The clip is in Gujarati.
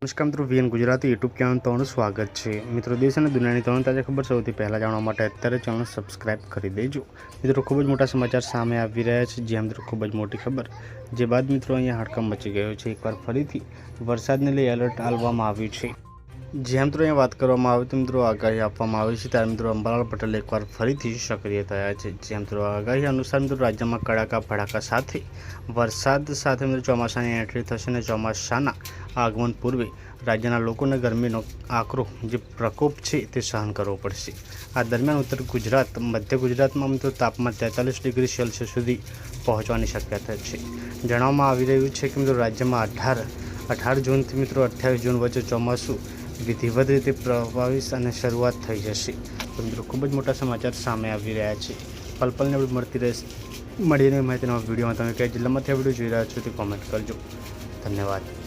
નમસ્કાર મિત્રો, વીએન ગુજરાતી યુટ્યુબ ચેનલ તમારું સ્વાગત છે। મિત્રો, દેશ અને દુનિયાની તમામ તાજા ખબર સૌથી પહેલાં જાણવા માટે અત્યારે ચેનલ સબસ્ક્રાઇબ કરી દેજો। મિત્રો, ખૂબ જ મોટા સમાચાર સામે આવી રહ્યા છે, જ્યાં મિત્રો ખૂબ જ મોટી ખબર જે બાદ મિત્રો અહીંયા હડકંપ મચી ગયો છે। એકવાર ફરીથી વરસાદને લઈ એલર્ટ આપવામાં આવ્યું છે। જ્યાં મિત્રો અહીંયા વાત કરવામાં આવે તો મિત્રો આગાહી આપવામાં આવી છે, ત્યારે મિત્રો અંબાલાલ પટેલ એકવાર ફરીથી સક્રિય થયા છે। જ્યાં મિત્રો આગાહી અનુસાર મિત્રો રાજ્યમાં કડાકા ભડાકા સાથે વરસાદ સાથે મિત્રો ચોમાસાની એન્ટ્રી થશે અને ચોમાસાના આગમન પૂર્વે રાજ્યના લોકોને ગરમીનો આકરો જે પ્રકોપ છે તે સહન કરવો પડશે। આ દરમિયાન ઉત્તર ગુજરાત, મધ્ય ગુજરાતમાં મિત્રો તાપમાન 43 ડિગ્રી સેલ્સિયસ સુધી પહોંચવાની શક્યતા છે। જણાવવામાં આવી રહ્યું છે કે મિત્રો રાજ્યમાં 18 જૂનથી મિત્રો 28 જૂન વચ્ચે ચોમાસું વિધિવત રીતે પ્રભાવિત અને શરૂઆત થઈ જશે। તો મિત્રો ખૂબ જ મોટા સમાચાર સામે આવી રહ્યા છે। પલપલને આપણે મળતી રહેશે મળીને માહિતીના વિડીયોમાં તમે કઈ જિલ્લામાંથી આ વિડીયો જોઈ રહ્યા છો તે કોમેન્ટ કરજો। ધન્યવાદ।